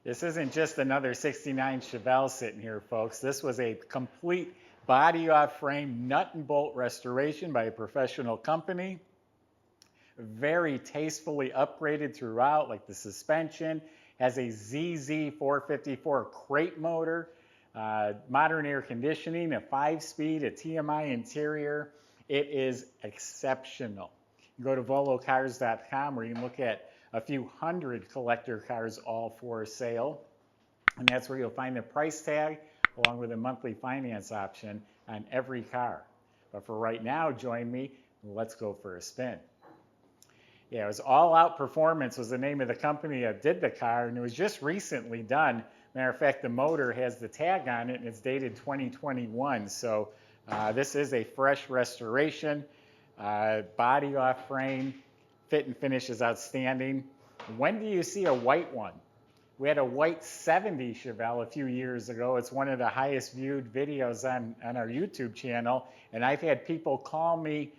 This isn't just another 69 Chevelle sitting here, folks. This was a complete body off frame nut and bolt restoration by a professional company. Very tastefully upgraded throughout, like the suspension. Has a ZZ454 crate motor, modern air conditioning, a 5-speed, a TMI interior. It is exceptional. You go to volocars.com where you can look at a few hundred collector cars all for sale. And that's where you'll find the price tag along with a monthly finance option on every car. But for right now, join me. Let's go for a spin. Yeah, it was All Out Performance was the name of the company that did the car, and it was just recently done. Matter of fact, the motor has the tag on it, and it's dated 2021. So this is a fresh restoration. Body off frame. Fit and finish is outstanding. When do you see a white one? We had a white 70 Chevelle a few years ago. It's one of the highest viewed videos on our YouTube channel. And I've had people call me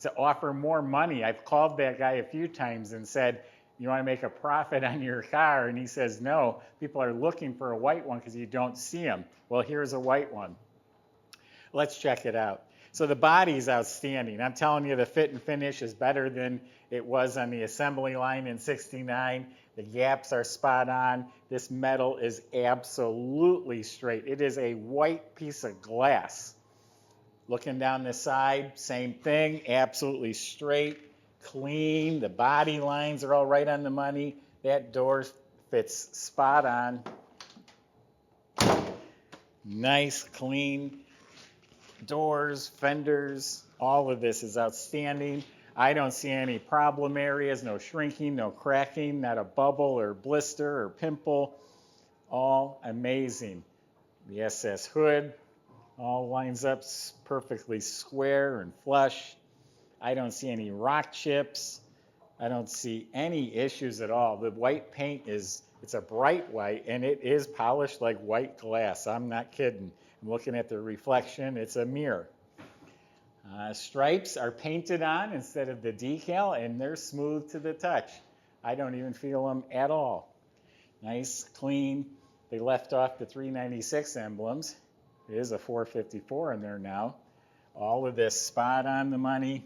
to offer more money. I've called that guy a few times and said, you want to make a profit on your car? And he says, no, people are looking for a white one because you don't see them. Well, here's a white one. Let's check it out. So the body's outstanding. I'm telling you, the fit and finish is better than it was on the assembly line in '69. The gaps are spot on. This metal is absolutely straight. It is a white piece of glass. Looking down the side, same thing, absolutely straight, clean. The body lines are all right on the money. That door fits spot on. Nice, clean doors, fenders, all of this is outstanding. I don't see any problem areas, no shrinking, no cracking, not a bubble or blister or pimple. All amazing. The SS hood all lines up perfectly square and flush. I don't see any rock chips. I don't see any issues at all. The white paint it's a bright white, and it is polished like white glass. I'm not kidding. I'm looking at the reflection. It's a mirror. Stripes are painted on instead of the decal, and they're smooth to the touch. I don't even feel them at all. Nice, clean. They left off the 396 emblems. There is a 454 in there now. All of this spot on the money.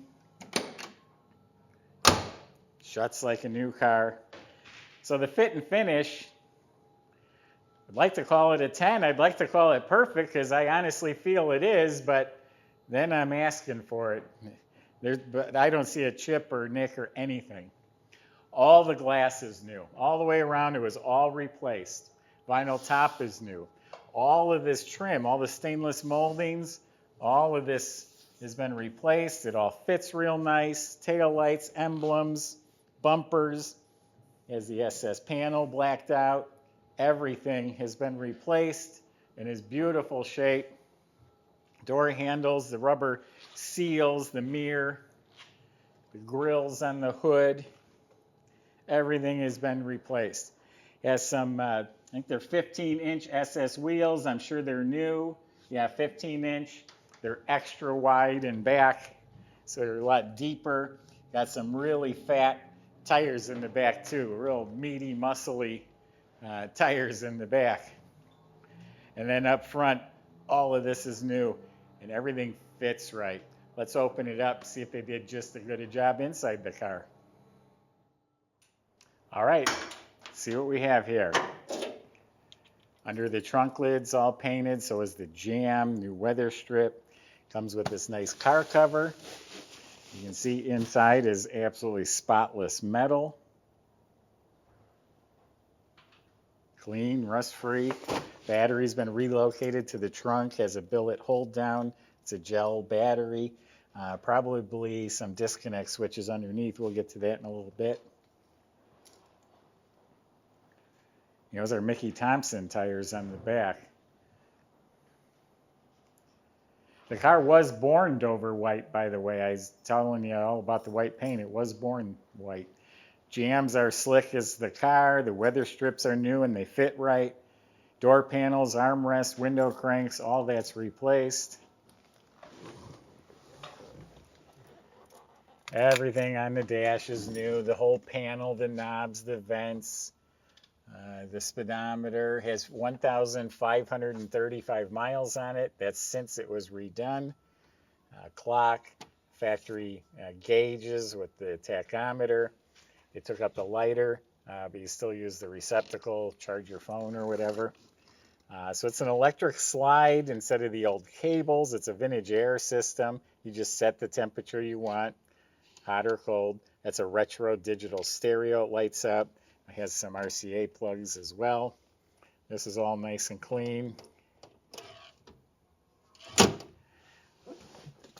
Shuts like a new car. So the fit and finish, I'd like to call it a 10. I'd like to call it perfect because I honestly feel it is, but then I'm asking for it. But I don't see a chip or nick or anything. All the glass is new. All the way around, it was all replaced. Vinyl top is new. All of this trim, all the stainless moldings, all of this has been replaced. It all fits real nice. Tail lights, emblems, bumpers. Has the SS panel blacked out. Everything has been replaced in its beautiful shape. Door handles, the rubber seals, the mirror, the grills on the hood. Everything has been replaced. It has some, I think they're 15-inch SS wheels. I'm sure they're new. Yeah, 15-inch. They're extra wide in back, so they're a lot deeper. Got some really fat tires in the back too, real meaty, muscly tires in the back. And then up front, all of this is new and everything fits right. Let's open it up, see if they did just as good a job inside the car. All right, see what we have here. Under the trunk lid's all painted, so is the jam, new weather strip. Comes with this nice car cover. You can see inside is absolutely spotless metal. Clean, rust-free. Battery's been relocated to the trunk, has a billet hold down. It's a gel battery. Probably some disconnect switches underneath. We'll get to that in a little bit. Those are Mickey Thompson tires on the back. The car was born Dover white, by the way. I was telling you all about the white paint. It was born white. Jams are slick as the car. The weather strips are new and they fit right. Door panels, armrests, window cranks, all that's replaced. Everything on the dash is new. The whole panel, the knobs, the vents. The speedometer has 1,535 miles on it. That's since it was redone. Clock, factory gauges with the tachometer. They took up the lighter, but you still use the receptacle, charge your phone or whatever. So it's an electric slide instead of the old cables. It's a vintage air system. You just set the temperature you want, hot or cold. That's a retro digital stereo. It lights up. It has some RCA plugs as well. This is all nice and clean.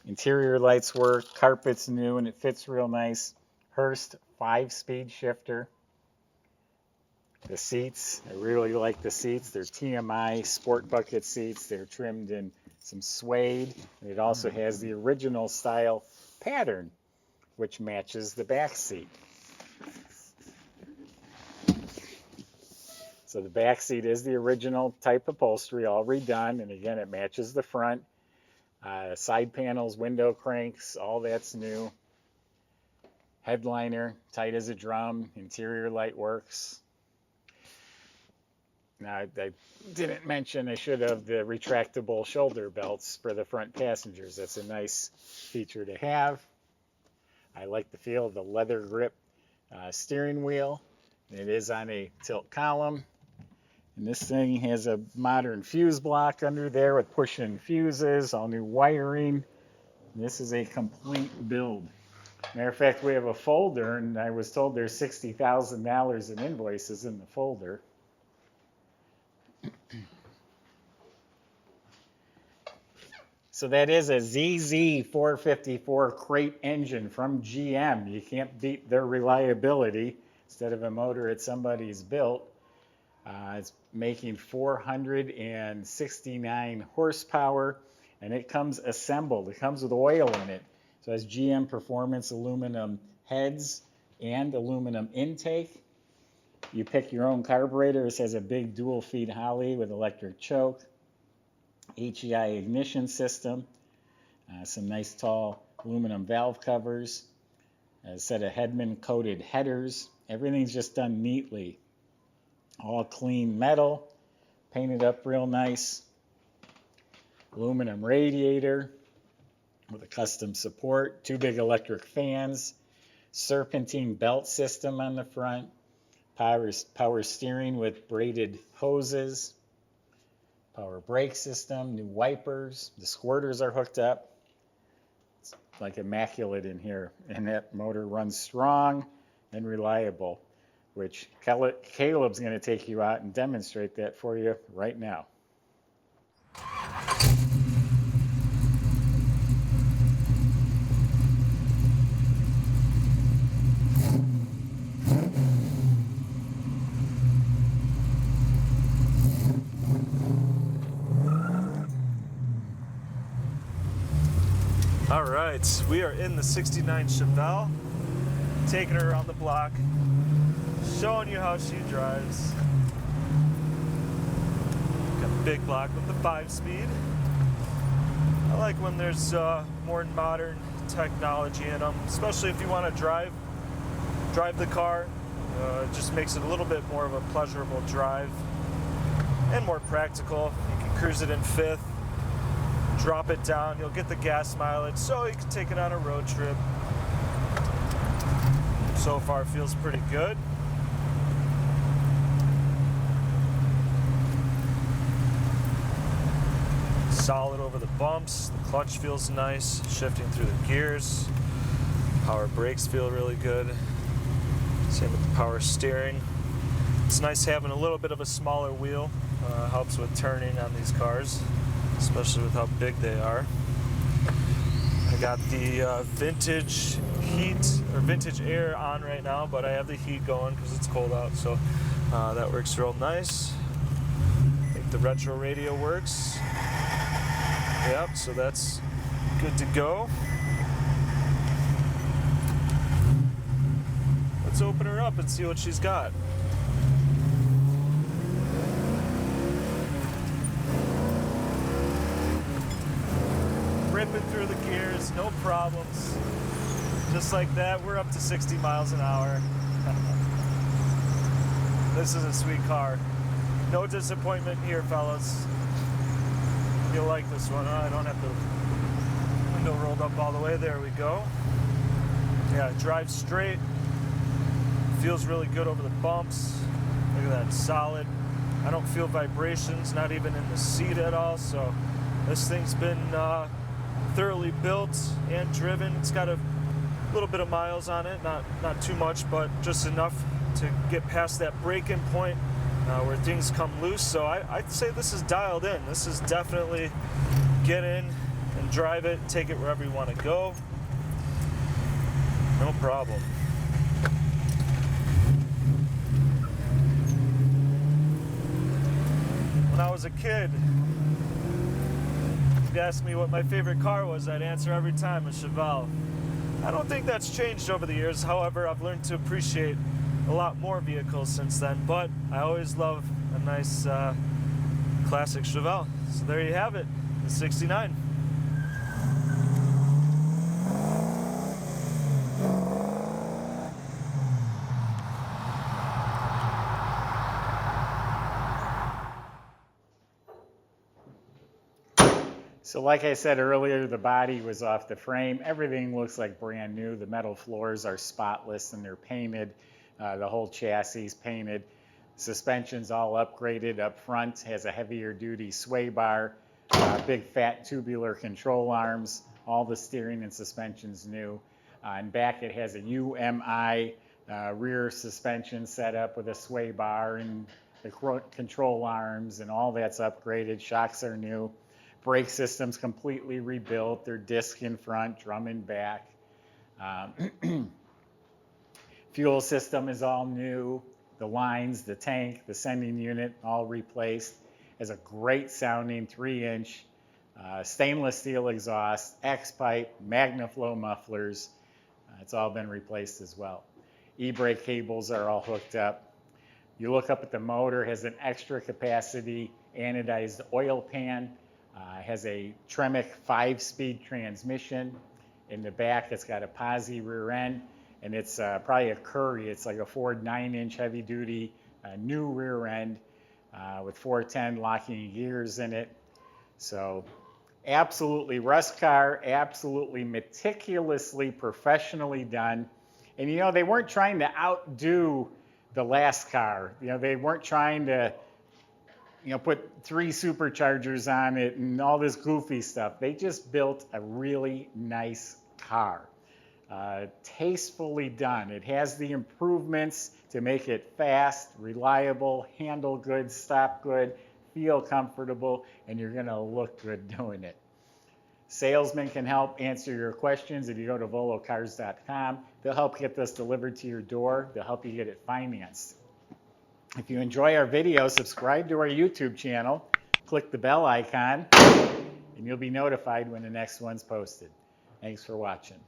Interior lights work. Carpet's new and it fits real nice. Hurst 5-speed shifter. The seats, I really like the seats. They're TMI sport bucket seats. They're trimmed in some suede. And it also has the original style pattern, which matches the back seat. So the back seat is the original type upholstery, all redone. And again, it matches the front. Side panels, window cranks, all that's new. Headliner, tight as a drum. Interior light works. Now, I didn't mention, I should have, the retractable shoulder belts for the front passengers. That's a nice feature to have. I like the feel of the leather grip steering wheel. It is on a tilt column. And this thing has a modern fuse block under there with push-in fuses, all new wiring. And this is a complete build. Matter of fact, we have a folder, and I was told there's $60,000 in invoices in the folder. So that is a ZZ454 crate engine from GM. You can't beat their reliability. Instead of a motor that somebody's built, it's making 469 horsepower, and it comes assembled. It comes with oil in it. So it has GM Performance aluminum heads and aluminum intake. You pick your own carburetor. This has a big dual feed Holley with electric choke. HEI ignition system. Some nice tall aluminum valve covers. A set of Hedman coated headers. Everything's just done neatly. All clean metal. Painted up real nice. Aluminum radiator with a custom support. 2 big electric fans. Serpentine belt system on the front. Power steering with braided hoses. Power brake system, new wipers. The squirters are hooked up. It's like immaculate in here. And that motor runs strong and reliable, which Caleb's going to take you out and demonstrate that for you right now. All right, we are in the 69 Chevelle, taking her around the block, showing you how she drives. Got a big block with the 5-speed. I like when there's more modern technology in them, especially if you want to drive the car. It just makes it a little bit more of a pleasurable drive and more practical. You can cruise it in 5th. Drop it down, you'll get the gas mileage, so you can take it on a road trip. So far feels pretty good. Solid over the bumps, the clutch feels nice, shifting through the gears. Power brakes feel really good. Same with the power steering. It's nice having a little bit of a smaller wheel, helps with turning on these cars, especially with how big they are. I got the vintage heat or vintage air on right now, but I have the heat going because it's cold out, so that works real nice. I think the retro radio works. Yep, so that's good to go. Let's open her up and see what she's got. Ripping through the gears, no problems. Just like that, we're up to 60 miles an hour. This is a sweet car. No disappointment here, fellas. You'll like this one. I don't have the window rolled up all the way. There we go. Yeah, it drives straight. Feels really good over the bumps. Look at that, solid. I don't feel vibrations, not even in the seat at all. So this thing's been thoroughly built and driven. It's got a little bit of miles on it, not too much, but just enough to get past that break-in point where things come loose. So I'd say this is dialed in. This is definitely get in and drive it, take it wherever you want to go. No problem. When I was a kid, if you asked me what my favorite car was, I'd answer every time a Chevelle. I don't think that's changed over the years. However, I've learned to appreciate a lot more vehicles since then, but I always love a nice classic Chevelle. So there you have it, the 69. So like I said earlier, the body was off the frame. Everything looks like brand new. The metal floors are spotless and they're painted. The whole chassis is painted. Suspension's all upgraded up front. Has a heavier duty sway bar, big fat tubular control arms. All the steering and suspension's new. And back it has a UMI rear suspension setup with a sway bar and the control arms and all that's upgraded. Shocks are new. Brake system's completely rebuilt. They're disc in front, drum in back. Fuel system is all new. The lines, the tank, the sending unit, all replaced. Has a great sounding 3-inch stainless steel exhaust, X-pipe, MagnaFlow mufflers. It's all been replaced as well. E-brake cables are all hooked up. You look up at the motor, has an extra capacity anodized oil pan. Has a Tremec 5-speed transmission. In the back, it's got a posi rear end, and it's probably a Curry. It's like a Ford 9-inch heavy-duty new rear end with 410 locking gears in it. So absolutely rust car, absolutely meticulously, professionally done. And you know, they weren't trying to outdo the last car. You know, they weren't trying to put 3 superchargers on it and all this goofy stuff. They just built a really nice car. Tastefully done. It has the improvements to make it fast, reliable, handle good, stop good, feel comfortable, and you're going to look good doing it. Salesmen can help answer your questions. If you go to volocars.com, they'll help get this delivered to your door. They'll help you get it financed. If you enjoy our video, subscribe to our YouTube channel, click the bell icon, and you'll be notified when the next one's posted. Thanks for watching.